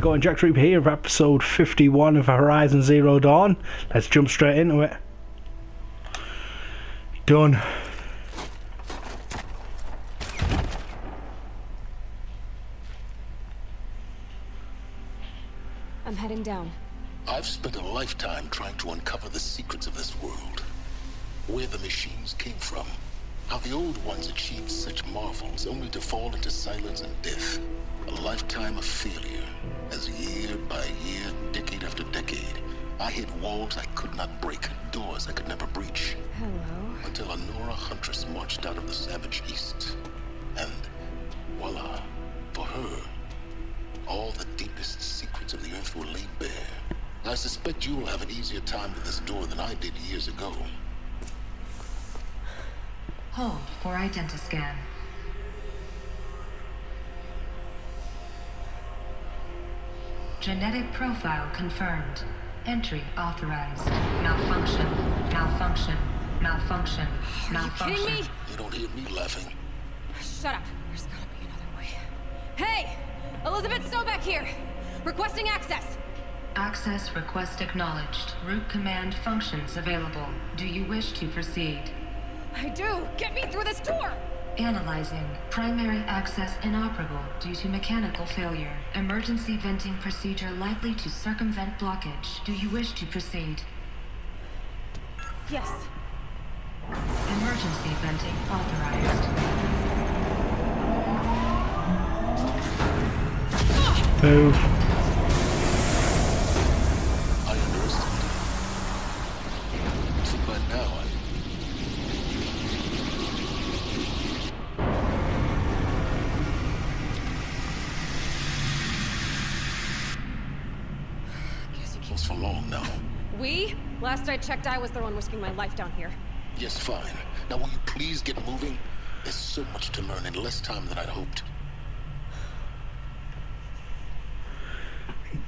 going? Jack Troop here for episode 51 of Horizon Zero Dawn. Let's jump straight into it. Done. I'm heading down. I've spent a lifetime trying to uncover the secrets of this world. Where the machines came from. How the old ones achieved such marvels only to fall into silence and death. A lifetime of failure. As year by year, decade after decade, I hit walls I could not break, doors I could never breach. Hello. Until a Nora huntress marched out of the savage east. And voila, for her, all the deepest secrets of the earth were laid bare. I suspect you will have an easier time with this door than I did years ago. Hold for identiscan. Genetic profile confirmed. Entry authorized. Malfunction. Malfunction. Malfunction. Malfunction. Are you kidding me? You don't hear me laughing. Shut up. There's gotta be another way. Hey! Elizabeth Sobeck here! Requesting access! Access request acknowledged. Root command functions available. Do you wish to proceed? I do! Get me through this door! Analyzing. Primary access inoperable due to mechanical failure. Emergency venting procedure likely to circumvent blockage. Do you wish to proceed? Yes. Emergency venting authorized. Move. I underestimated. So by now for long now. We? Last I checked, I was the one risking my life down here. Yes, fine. Now will you please get moving? There's so much to learn in less time than I'd hoped.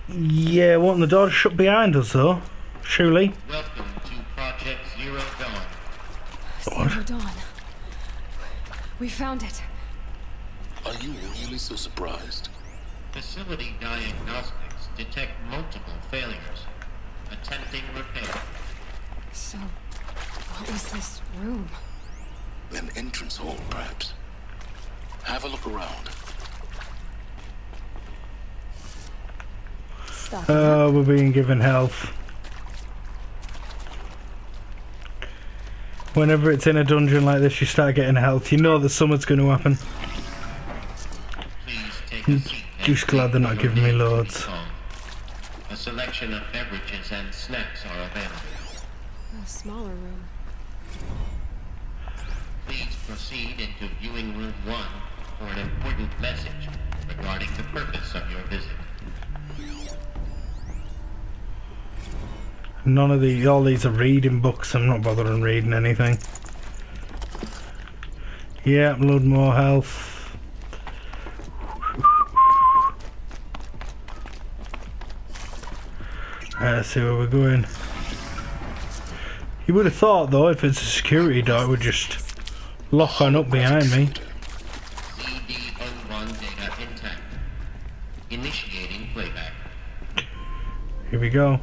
Yeah, wanting the door shut behind us though. Surely. Welcome to Project Zero Dawn. Zero Dawn. We found it. Are you really so surprised? Facility diagnostics detect multiple failures. Attempting repair. So, what was this room? An entrance hall, perhaps. Have a look around. Stuff. Oh, we're being given health. Whenever it's in a dungeon like this, you start getting health. You know that something's going to happen. Please take a seat. Just glad they're not giving me loads. A selection of beverages and snacks are available. A smaller room. Please proceed into viewing room 1 for an important message regarding the purpose of your visit. None of these, all these are reading books. I'm not bothering reading anything. Yeah, load more health. Let's see where we're going. You would have thought though, if it's a security door, it would just lock on up behind me. CD01 data intact. Initiating playback. Here we go.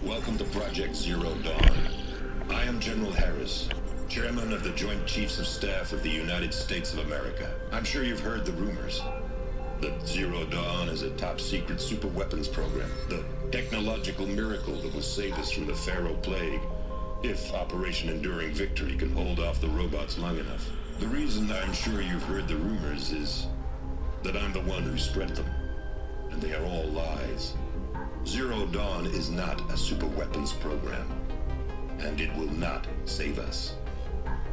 Welcome to Project Zero Dawn. I am General Harris, Chairman of the Joint Chiefs of Staff of the United States of America. I'm sure you've heard the rumors. That Zero Dawn is a top-secret superweapons program. The technological miracle that will save us from the Pharaoh Plague, if Operation Enduring Victory can hold off the robots long enough. The reason I'm sure you've heard the rumors is that I'm the one who spread them. And they are all lies. Zero Dawn is not a superweapons program. And it will not save us.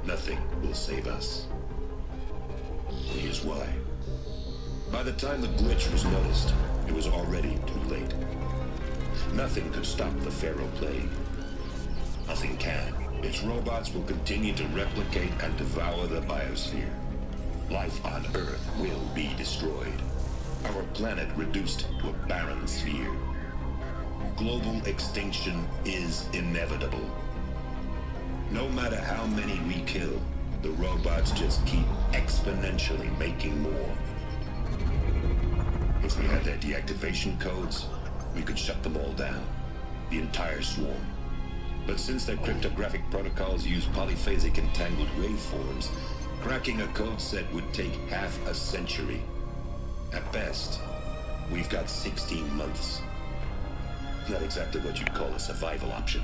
Nothing will save us. Here's why. By the time the glitch was noticed, it was already too late. Nothing could stop the Pharaoh Plague. Nothing can. Its robots will continue to replicate and devour the biosphere. Life on Earth will be destroyed. Our planet reduced to a barren sphere. Global extinction is inevitable. No matter how many we kill, the robots just keep exponentially making more. If we had their deactivation codes, we could shut them all down. The entire swarm. But since their cryptographic protocols use polyphasic entangled waveforms, cracking a code set would take half a century. At best, we've got 16 months. Not exactly what you'd call a survival option.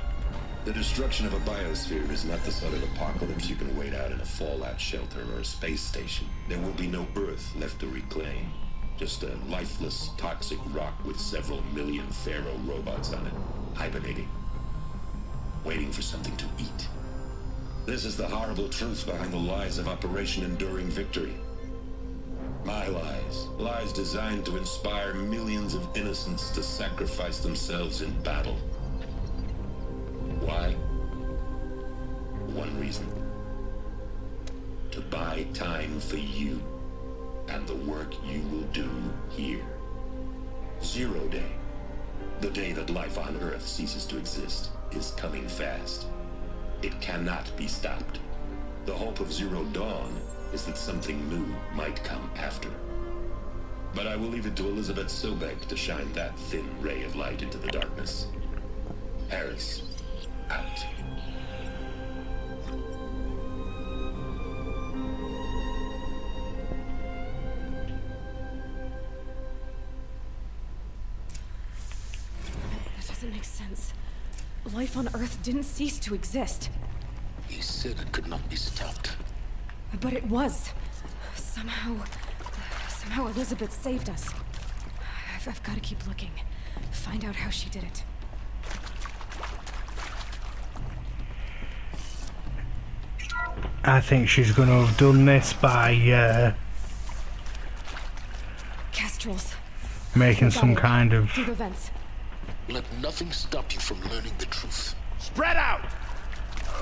The destruction of a biosphere is not the sort of apocalypse you can wait out in a fallout shelter or a space station. There will be no Earth left to reclaim. Just a lifeless, toxic rock with several million Pharaoh robots on it, hibernating. Waiting for something to eat. This is the horrible truth behind the lies of Operation Enduring Victory. My lies. Lies designed to inspire millions of innocents to sacrifice themselves in battle. Why? One reason. To buy time for you and the work you will do here. 0 Day. The day that life on Earth ceases to exist is coming fast. It cannot be stopped. The hope of Zero Dawn is that something new might come after. But I will leave it to Elizabeth Sobek to shine that thin ray of light into the darkness. Harris, out. That doesn't make sense. Life on Earth didn't cease to exist. He said it could not be stopped. But it was. Somehow Elizabeth saved us. I've got to keep looking. Find out how she did it. I think she's going to have done this by Kestrels. making some kind of... Through the vents. Let nothing stop you from learning the truth. Spread out!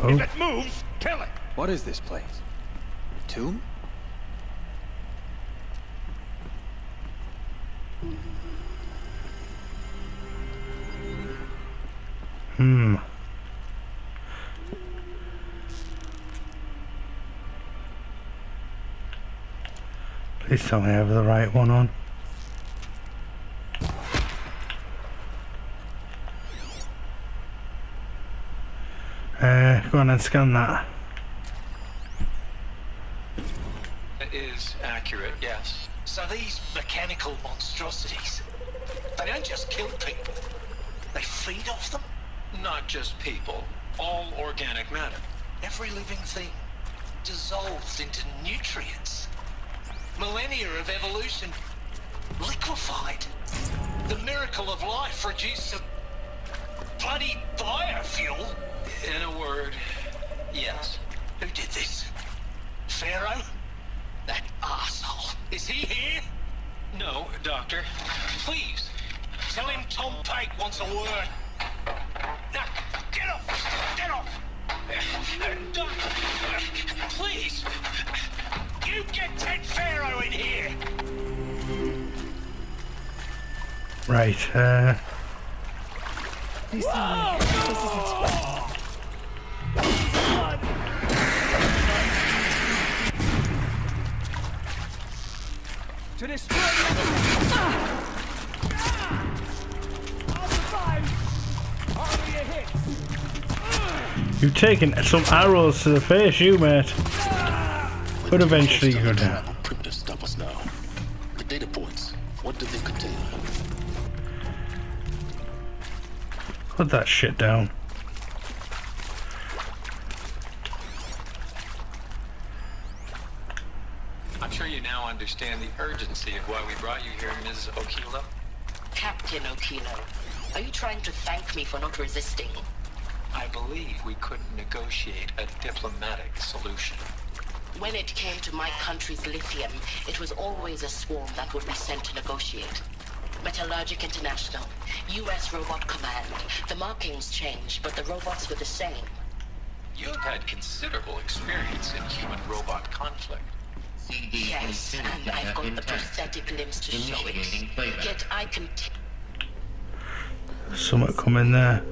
Oh. If it moves, kill it! What is this place? A tomb? Please tell me I have the right one on. Go on and scan that. It is accurate, yes. So these mechanical monstrosities, they don't just kill people, they feed off them? Not just people, all organic matter. Every living thing dissolves into nutrients. Millennia of evolution liquefied. The miracle of life reduced to bloody biofuel. In a word, yes. Who did this? Pharaoh? That arsehole. Is he here? No, Doctor. Please, tell him Tom Pate wants a word. Now, get off! Get off! Doctor, please! You get Ted Pharaoh in here! Right, This is it. To destroy the enemy! I'll survive! Hardly a hit! you've taken some arrows to the face, you mate. But eventually you're down. Primitive stop us now. The data points, what do they contain? Put that shit down. I'm sure you now understand the urgency of why we brought you here, Ms. Okilo. Captain Okilo, are you trying to thank me for not resisting? I believe we couldn't negotiate a diplomatic solution. When it came to my country's lithium, it was always a swarm that would be sent to negotiate. Metallurgic International, U.S. Robot Command. The markings changed, but the robots were the same. You've had considerable experience in human-robot conflict. Yes, and I've got the prosthetic limbs to show it. Yet I can... Something coming there.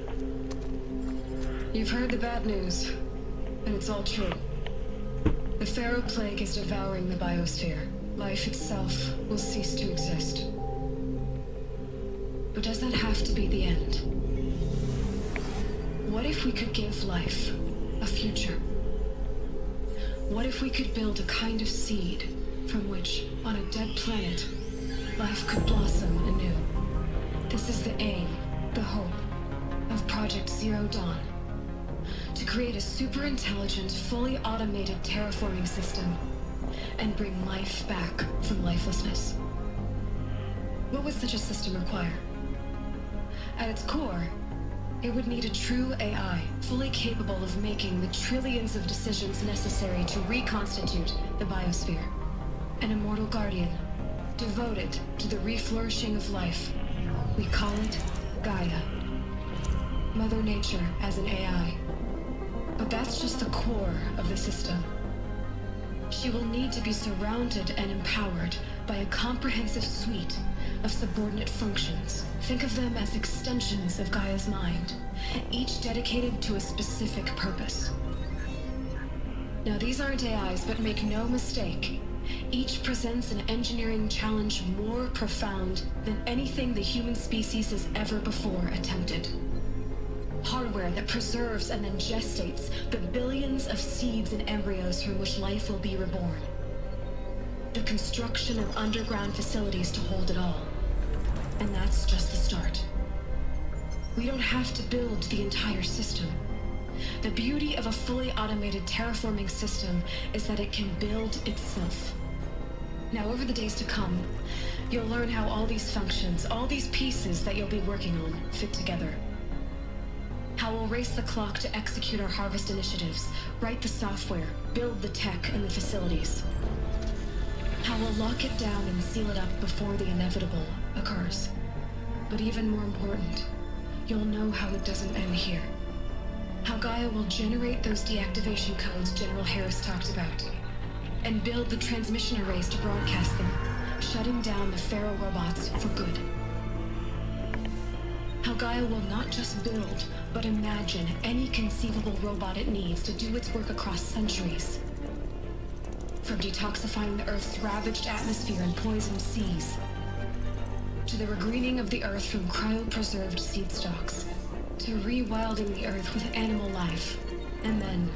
You've heard the bad news, and it's all true. The Pharaoh Plague is devouring the biosphere. Life itself will cease to exist. But does that have to be the end? What if we could give life a future? What if we could build a kind of seed from which, on a dead planet, life could blossom anew? This is the aim, the hope, of Project Zero Dawn. To create a super-intelligent, fully automated terraforming system and bring life back from lifelessness. What would such a system require? At its core, it would need a true AI, fully capable of making the trillions of decisions necessary to reconstitute the biosphere. An immortal guardian, devoted to the reflourishing of life. We call it Gaia. Mother Nature as an AI. But that's just the core of the system. She will need to be surrounded and empowered by a comprehensive suite of subordinate functions. Think of them as extensions of Gaia's mind, each dedicated to a specific purpose. Now, these aren't AIs, but make no mistake, each presents an engineering challenge more profound than anything the human species has ever before attempted. Hardware that preserves and then gestates the billions of seeds and embryos from which life will be reborn. The construction of underground facilities to hold it all. And that's just the start. We don't have to build the entire system. The beauty of a fully automated terraforming system is that it can build itself. Now, over the days to come, you'll learn how all these functions, all these pieces that you'll be working on, fit together. How we'll race the clock to execute our harvest initiatives, write the software, build the tech and the facilities. How we'll lock it down and seal it up before the inevitable occurs. But even more important, you'll know how it doesn't end here. How Gaia will generate those deactivation codes General Harris talked about, and build the transmission arrays to broadcast them, shutting down the Pharaoh robots for good. How Gaia will not just build, but imagine any conceivable robot it needs to do its work across centuries. From detoxifying the Earth's ravaged atmosphere and poisoned seas, to the regreening of the Earth from cryopreserved seed stalks, to rewilding the Earth with animal life. And then,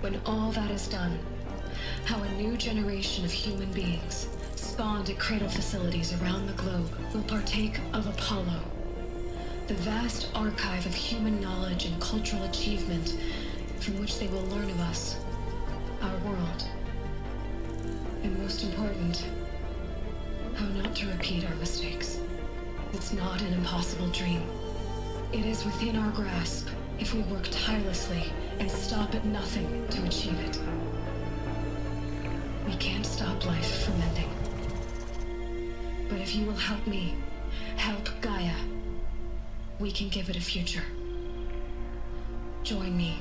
when all that is done, how a new generation of human beings, spawned at cradle facilities around the globe, will partake of Apollo, the vast archive of human knowledge and cultural achievement from which they will learn of us, our world. And most important, how not to repeat our mistakes. It's not an impossible dream. It is within our grasp if we work tirelessly and stop at nothing to achieve it. We can't stop life from ending. But if you will help me, help Gaia, we can give it a future. Join me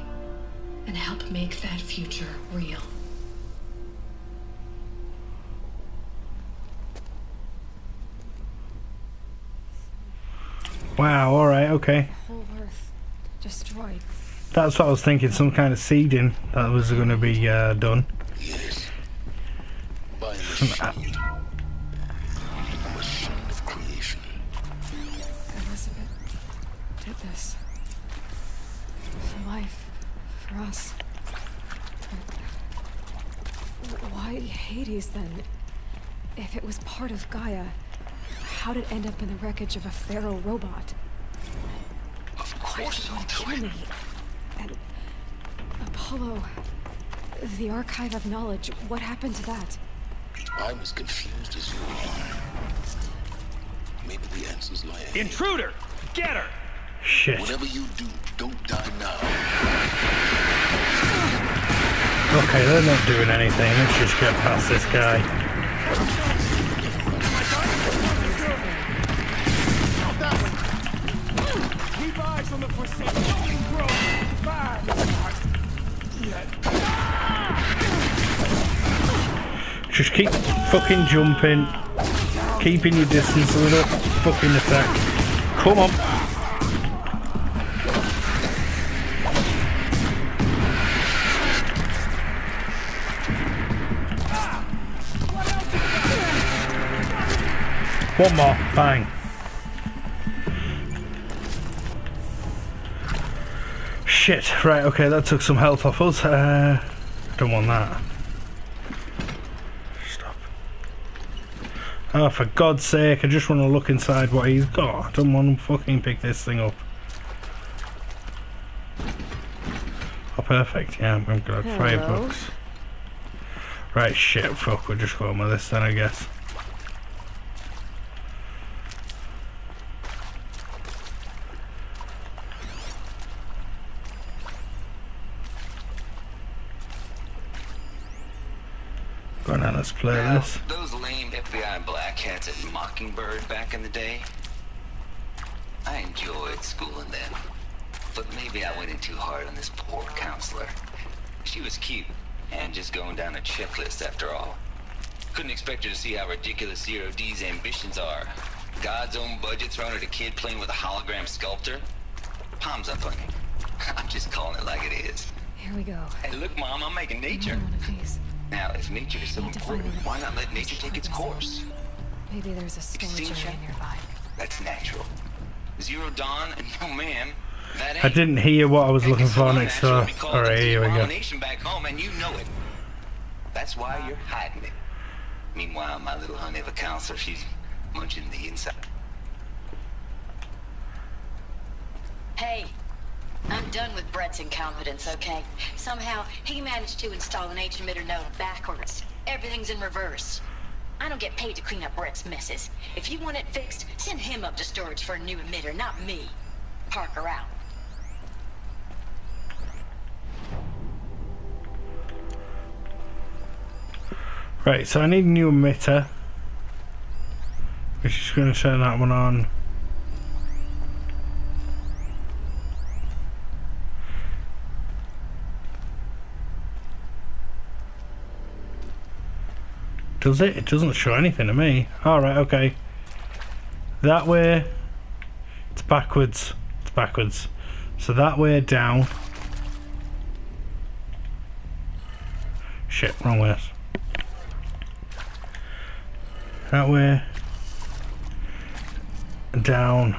and help make that future real. Wow, alright, okay. Whole Earth destroyed. That's what I was thinking, some kind of seeding that was going to be done. Yes. By a machine. A machine of creation. Elizabeth did this. For life. For us. Why Hades then? If it was part of Gaia, how'd it end up in the wreckage of a Pharaoh robot? Of course I'll Kill me. And Apollo, the archive of knowledge, what happened to that? I'm as confused as you are. Maybe the answers lie ahead. Intruder! Get her! Shit. Whatever you do, don't die now. Okay, they're not doing anything. Let's just get past this guy. Keep eyes on the Forsaken. Grow. Fire. Just keep fucking jumping. Keeping your distance so we don't fucking attack. Come on. One more. Bang. shit. Right, okay, that took some health off us. Don't want that. Stop. Oh, for God's sake, I just want to look inside what he's got. I don't want to fucking pick this thing up. Oh, perfect. Yeah, I'm good. $5. Right, shit, fuck, we're just going with this then, I guess. Go on, let's play this. Those lame FBI black hats at Mockingbird back in the day, I enjoyed schooling them. But maybe I went in too hard on this poor counselor. She was cute, and just going down a checklist after all. Couldn't expect her to see how ridiculous Zero D's ambitions are. God's own budget thrown at a kid playing with a hologram sculptor. Palms up on you. I'm just calling it like it is. Here we go. Hey, look, Mom, I'm making nature. One of these. Now, if nature is so important, why not let nature take its course? Maybe there's a storage area nearby. That's natural. Zero Dawn, no ma'am. I didn't hear what I was looking for next door. Alright, here we go. Back home, and you know it. That's why you're hiding it. Meanwhile, my little honey of a counselor, she's munching the inside. Hey, I'm done with Brett's incompetence, okay? Somehow, he managed to install an H-emitter node backwards. Everything's in reverse. I don't get paid to clean up Brett's messes. If you want it fixed, send him up to storage for a new emitter, not me. Parker out. Right, so I need a new emitter. We're just going to turn that one on. Does it? It doesn't show anything to me. Alright, okay. That way, it's backwards. It's backwards. So that way down. Shit, wrong way. That way down.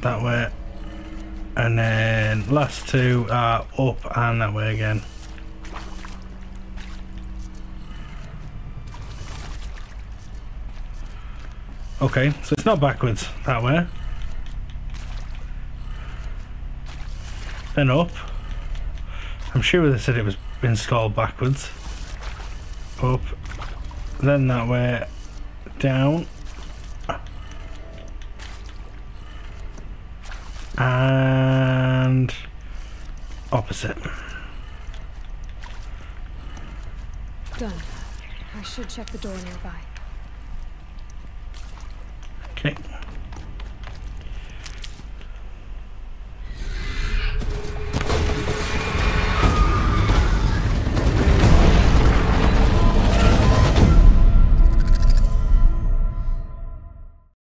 That way. And then last two are up and that way again. Okay, so it's not backwards that way. Then up. I'm sure they said it was installed backwards. Up. Then that way. Down. And opposite. Done. I should check the door nearby. Okay.